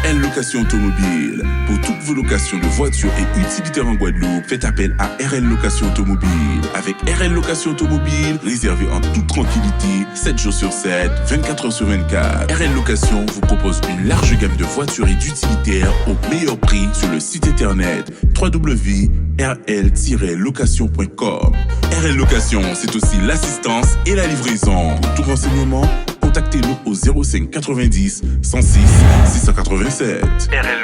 RL Location Automobile. Pour toutes vos locations de voitures et utilitaires en Guadeloupe, faites appel à RL Location Automobile. Avec RL Location Automobile, réservez en toute tranquillité, 7 jours sur 7, 24 heures sur 24. RL Location vous propose une large gamme de voitures et d'utilitaires au meilleur prix sur le site internet www.rl-location.com. RL Location, c'est aussi l'assistance et la livraison. Pour tout renseignement, contactez-nous au 05 90 106 687. RL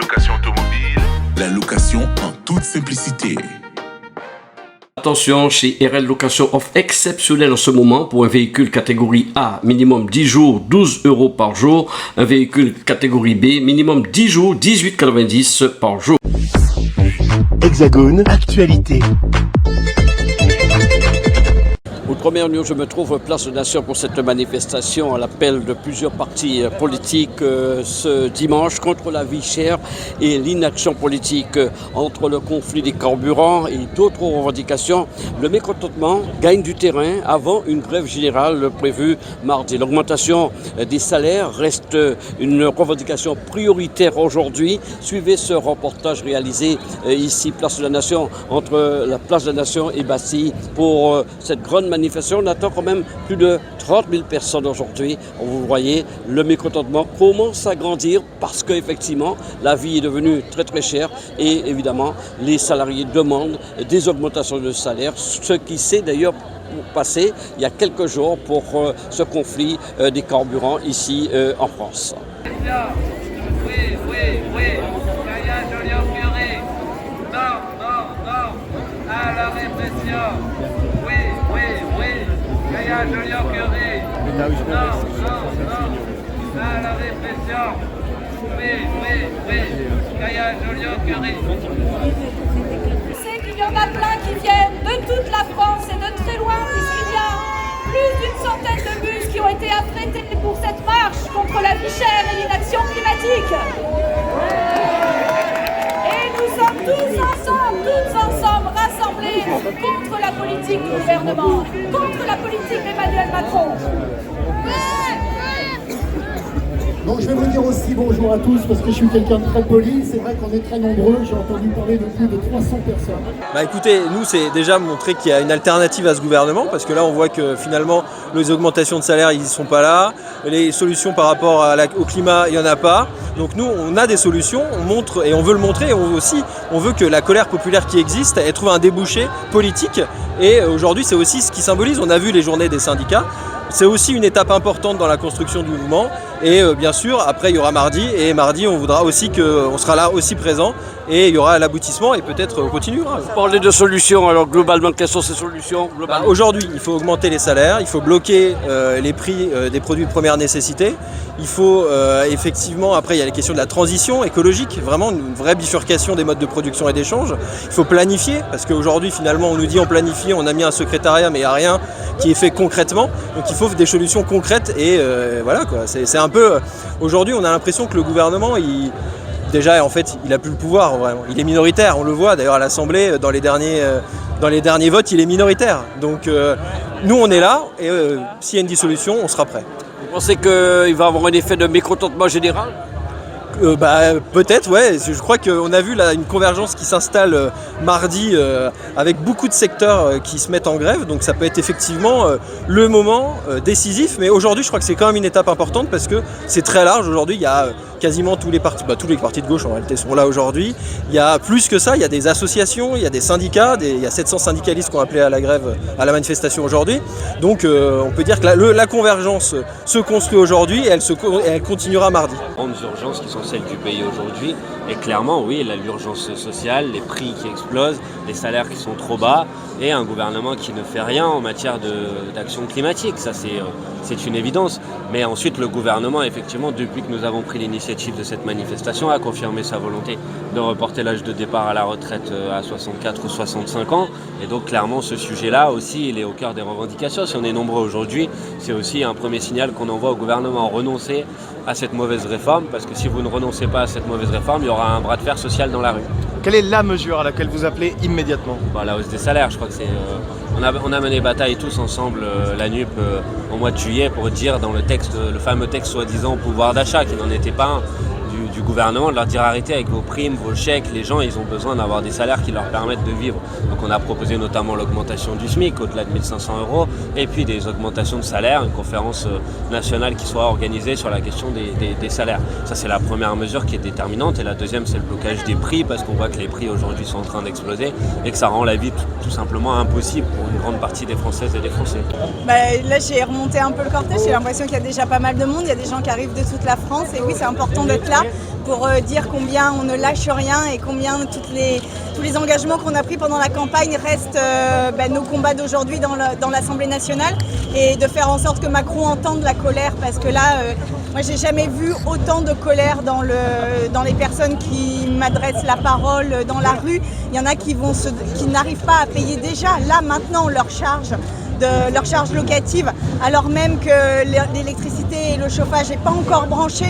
Location Automobile, la location en toute simplicité. Attention, chez RL Location offre exceptionnelle en ce moment pour un véhicule catégorie A, minimum 10 jours, 12 € par jour. Un véhicule catégorie B, minimum 10 jours, 18,90 par jour. Hexagone, actualité. Première news, je me trouve place de Nation pour cette manifestation à l'appel de plusieurs partis politiques ce dimanche contre la vie chère et l'inaction politique entre le conflit des carburants et d'autres revendications. Le mécontentement gagne du terrain avant une grève générale prévue mardi. L'augmentation des salaires reste une revendication prioritaire aujourd'hui. Suivez ce reportage réalisé ici, place de la Nation, entre la place de la Nation et Bastille pour cette grande manifestation. On attend quand même plus de 30 000 personnes aujourd'hui. Vous voyez, le mécontentement commence à grandir parce qu'effectivement, la vie est devenue très très chère et évidemment, les salariés demandent des augmentations de salaire, ce qui s'est d'ailleurs passé il y a quelques jours pour ce conflit des carburants ici en France. Oui, non, à la répression. Yaya Joliot-Curie. Non, à la répression. Oui, Yaya Joliot-Curie. C'est qu'il y en a plein qui viennent de toute la France et de très loin, puisqu'il y a plus d'une centaine de bus qui ont été affrétés pour cette marche contre la vie chère et l'inaction climatique. Et nous sommes tous ensemble rassemblés contre la politique du gouvernement, contre la politique d'Emmanuel Macron. Donc je vais vous dire aussi bonjour à tous parce que je suis quelqu'un de très poli. C'est vrai qu'on est très nombreux, j'ai entendu parler de plus de 300 personnes. Écoutez, nous c'est déjà montrer qu'il y a une alternative à ce gouvernement parce que là on voit que finalement les augmentations de salaire ils ne sont pas là, les solutions par rapport au climat il n'y en a pas. Donc nous on a des solutions, on montre et on veut le montrer et on veut que la colère populaire qui existe elle trouve un débouché politique et aujourd'hui c'est aussi ce qui symbolise, on a vu les journées des syndicats. C'est aussi une étape importante dans la construction du mouvement et bien sûr après il y aura mardi et mardi on voudra aussi qu'on sera là aussi présent et il y aura l'aboutissement et peut-être on continuera. Vous parlez de solutions, alors globalement quelles sont ces solutions Aujourd'hui il faut augmenter les salaires, il faut bloquer les prix des produits de première nécessité, il faut effectivement après il y a les questions de la transition écologique, vraiment une vraie bifurcation des modes de production et d'échange, il faut planifier parce qu'aujourd'hui finalement on nous dit on planifie, on a mis un secrétariat mais il n'y a rien qui est fait concrètement, donc il faut des solutions concrètes et voilà quoi, c'est un peu, aujourd'hui on a l'impression que le gouvernement déjà en fait il a plus le pouvoir vraiment, il est minoritaire, on le voit d'ailleurs à l'Assemblée dans les derniers votes il est minoritaire, donc nous on est là et s'il y a une dissolution on sera prêt. Vous pensez qu'il va y avoir un effet de mécontentement général ? Peut-être, ouais. Je crois qu'on a vu là une convergence qui s'installe mardi avec beaucoup de secteurs qui se mettent en grève. Donc ça peut être effectivement le moment décisif. Mais aujourd'hui, je crois que c'est quand même une étape importante parce que c'est très large. Aujourd'hui, il y a quasiment tous les partis de gauche en réalité sont là aujourd'hui. Il y a plus que ça, il y a des associations, il y a des syndicats, il y a 700 syndicalistes qui ont appelé à la grève, à la manifestation aujourd'hui. Donc on peut dire que la convergence se construit aujourd'hui et elle continuera mardi. Grandes urgences qui sont celles du pays aujourd'hui. Et clairement, oui, l'urgence sociale, les prix qui explosent, les salaires qui sont trop bas et un gouvernement qui ne fait rien en matière d'action climatique. Ça, c'est une évidence. Mais ensuite, le gouvernement, effectivement, depuis que nous avons pris l'initiative de cette manifestation, a confirmé sa volonté de reporter l'âge de départ à la retraite à 64 ou 65 ans. Et donc, clairement, ce sujet-là aussi, il est au cœur des revendications. Si on est nombreux aujourd'hui, c'est aussi un premier signal qu'on envoie au gouvernement, renoncer à cette mauvaise réforme, parce que si vous ne renoncez pas à cette mauvaise réforme, il y aura un bras de fer social dans la rue. Quelle est la mesure à laquelle vous appelez immédiatement ? La hausse des salaires, je crois que c'est... On a mené bataille tous ensemble, la NUP, au mois de juillet, pour dire dans le fameux texte soi-disant pouvoir d'achat, qui n'en était pas un, du gouvernement, de leur dire arrêtez avec vos primes, vos chèques, les gens ils ont besoin d'avoir des salaires qui leur permettent de vivre. Donc on a proposé notamment l'augmentation du SMIC au-delà de 1 500 €, et puis des augmentations de salaires, une conférence nationale qui soit organisée sur la question des salaires. Ça c'est la première mesure qui est déterminante, et la deuxième c'est le blocage des prix, parce qu'on voit que les prix aujourd'hui sont en train d'exploser et que ça rend la vie tout simplement impossible pour une grande partie des Françaises et des Français. Là j'ai remonté un peu le cortège, j'ai l'impression qu'il y a déjà pas mal de monde, il y a des gens qui arrivent de toute la France, et oui c'est important d'être là pour dire combien on ne lâche rien et combien tous les engagements qu'on a pris pendant la campagne restent nos combats d'aujourd'hui dans l'Assemblée nationale, et de faire en sorte que Macron entende la colère, parce que là, moi j'ai jamais vu autant de colère dans les personnes qui m'adressent la parole dans la rue. Il y en a qui n'arrivent pas à payer déjà, là maintenant, leur charge locative, alors même que l'électricité et le chauffage n'est pas encore branché.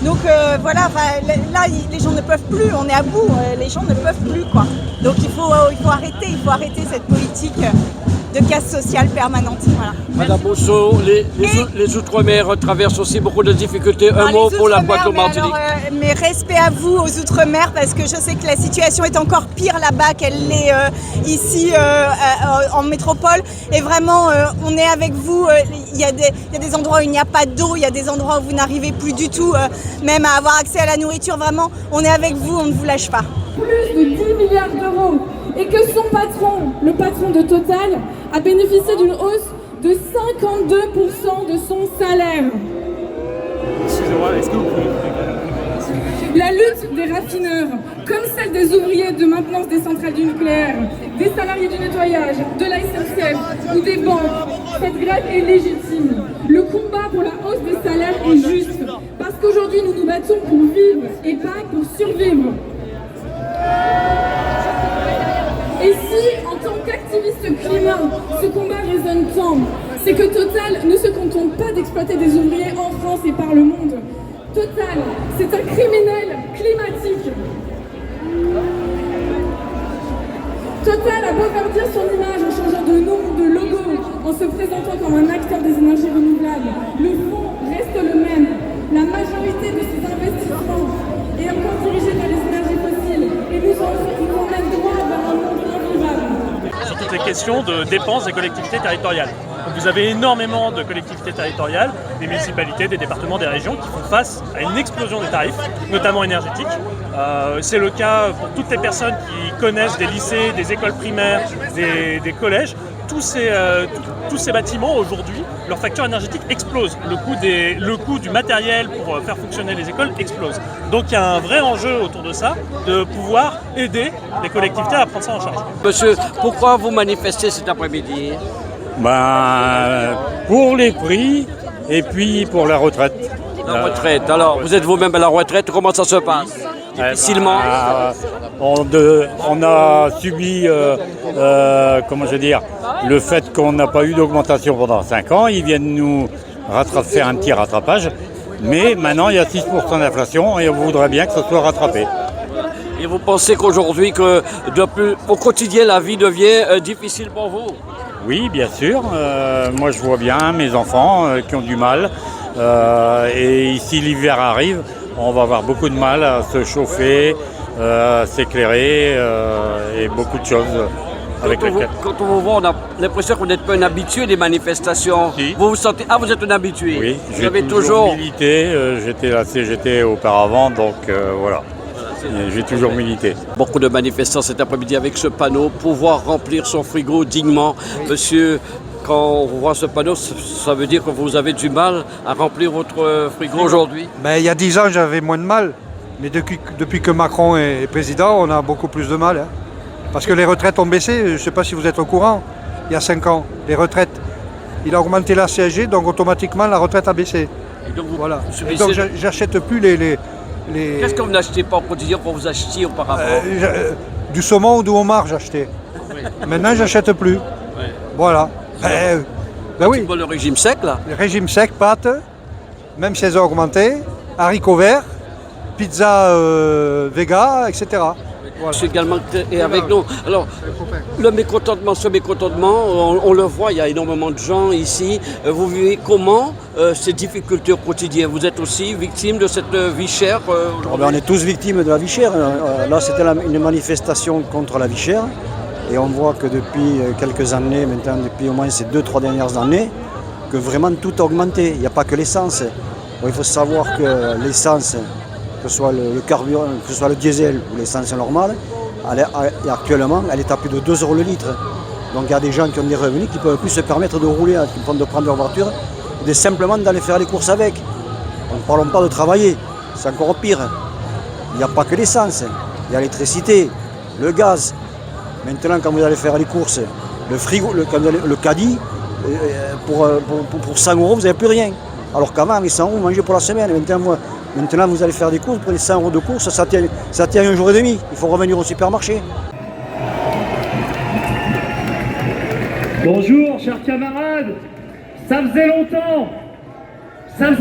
Donc là les gens ne peuvent plus, on est à bout, les gens ne peuvent plus quoi. Donc il faut arrêter cette politique de casse sociale permanente. Voilà. Madame Bosso, les Outre-mer traversent aussi beaucoup de difficultés. Un mot pour la Pointe-Martinique. Mes respects à vous aux Outre-mer, parce que je sais que la situation est encore pire là-bas qu'elle l'est ici en métropole. Et vraiment, on est avec vous. Il y a des endroits où il n'y a pas d'eau, il y a des endroits où vous n'arrivez plus du tout même à avoir accès à la nourriture. Vraiment, on est avec vous, on ne vous lâche pas. Plus de 10 milliards d'euros, et que son patron, le patron de Total, a bénéficié d'une hausse de 52% de son salaire. Excusez-moi, est-ce que vous pouvez... La lutte des raffineurs, comme celle des ouvriers de maintenance des centrales du nucléaire, des salariés du nettoyage, de la SNCF ou des banques, cette grève est légitime. Le combat pour la hausse des salaires est juste, parce qu'aujourd'hui nous nous battons pour vivre et pas pour survivre. Et si, en tant qu'activiste climat, ce combat résonne tant, c'est que Total ne se contente pas d'exploiter des ouvriers en France et par le monde. Total, c'est un criminel climatique. Total a beau verdir son image en changeant de nom, de logo, en se présentant comme un acteur des énergies renouvelables, le fond reste le même. La majorité de ses investissements est encore dirigée vers les énergies fossiles, et nous emmène droit vers un monde invivable. Sur toutes les questions de dépenses des collectivités territoriales. Donc vous avez énormément de collectivités territoriales, des municipalités, des départements, des régions qui font face à une explosion des tarifs, notamment énergétiques. C'est le cas pour toutes les personnes qui connaissent des lycées, des écoles primaires, des collèges. Tous ces bâtiments aujourd'hui, leur facture énergétique explose. Le coût du matériel pour faire fonctionner les écoles explose. Donc il y a un vrai enjeu autour de ça, de pouvoir aider les collectivités à prendre ça en charge. Monsieur, pourquoi vous manifestez cet après-midi ? Pour les prix et puis pour la retraite. La retraite. Alors, vous êtes vous-même à la retraite, comment ça se passe ? Difficilement. On a subi, le fait qu'on n'a pas eu d'augmentation pendant 5 ans. Ils viennent nous faire un petit rattrapage. Mais maintenant, il y a 6% d'inflation et on voudrait bien que ça soit rattrapé. Et vous pensez qu'aujourd'hui, au quotidien, la vie devient difficile pour vous ? Oui, bien sûr. Moi, je vois bien mes enfants qui ont du mal. Et ici, l'hiver arrive. On va avoir beaucoup de mal à se chauffer, à s'éclairer et beaucoup de choses. Quand on vous voit, on a l'impression que vous n'êtes pas un habitué des manifestations. Si. Vous vous sentez... Ah, vous êtes un habitué. Oui, vous avez toujours milité. J'étais à la CGT auparavant, donc voilà. J'ai toujours milité. Beaucoup de manifestants cet après-midi avec ce panneau, pouvoir remplir son frigo dignement. Monsieur, quand on voit ce panneau, ça veut dire que vous avez du mal à remplir votre frigo aujourd'hui ? Il y a 10 ans, j'avais moins de mal. Mais depuis que Macron est président, on a beaucoup plus de mal. Hein. Parce que les retraites ont baissé, je ne sais pas si vous êtes au courant, il y a 5 ans, les retraites. Il a augmenté la CSG, donc automatiquement la retraite a baissé. Et donc, voilà. Et donc j'achète plus les... Qu'est-ce que vous n'achetez pas au quotidien que vous achetiez auparavant ? Du saumon ou du homard, j'achetais. Oui. Maintenant, j'achète plus. Oui. Voilà. Oui. Le régime sec, là ? Le régime sec, pâtes, même si elles ont augmenté, haricots verts, pizza Vega, etc. Voilà. C'est également est avec nous. Alors, ce mécontentement, on le voit, il y a énormément de gens ici. Vous vivez comment ces difficultés au quotidien? Vous êtes aussi victime de cette vie chère aujourd'hui? On est tous victimes de la vie chère. Là, c'était une manifestation contre la vie chère. Et on voit que depuis quelques années, maintenant depuis au moins ces 2-3 dernières années, que vraiment tout a augmenté. Il n'y a pas que l'essence. Il faut savoir que l'essence, que ce soit le carburant, que ce soit le diesel ou l'essence normale, actuellement, elle est à plus de 2 € le litre. Donc il y a des gens qui ont des revenus qui ne peuvent plus se permettre de rouler, de prendre leur voiture, et simplement d'aller faire les courses avec. Ne parlons pas de travailler, c'est encore pire. Il n'y a pas que l'essence, il y a l'électricité, le gaz. Maintenant, quand vous allez faire les courses, le frigo, le caddie, pour 100 €, vous n'avez plus rien. Alors qu'avant, avec 100 €, vous mangez pour la semaine. Maintenant, vous allez faire des courses, vous prenez 100 € de courses, ça tient un jour et demi. Il faut revenir au supermarché. Bonjour, chers camarades. Ça faisait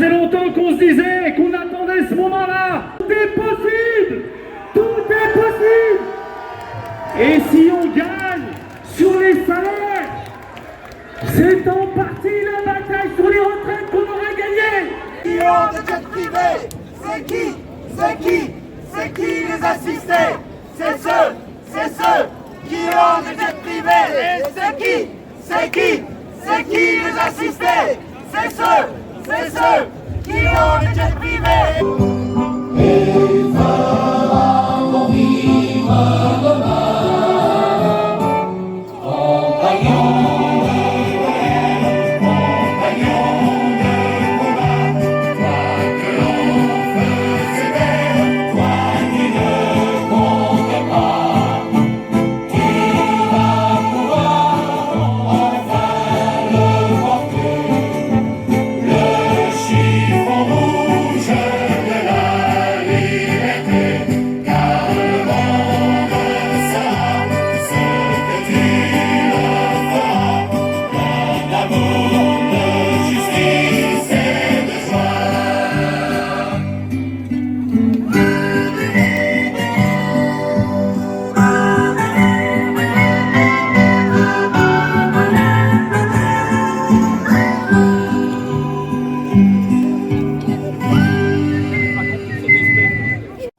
longtemps qu'on se disait, qu'on attendait ce moment-là. Tout est possible. Tout est possible. Et si on gagne sur les salaires, c'est en partie la bataille sur les retraites qu'on aura gagné. Qui ont des jets privés? C'est qui? C'est qui les assistés? C'est ceux qui ont des jets privés. Et c'est qui les assistés? C'est ceux qui ont des jets privés. Et ça, on vivra demain.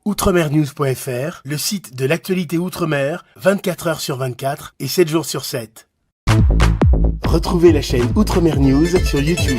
Outremernews.fr, le site de l'actualité Outre-mer, 24 heures sur 24 et 7 jours sur 7. Retrouvez la chaîne Outremer News sur YouTube.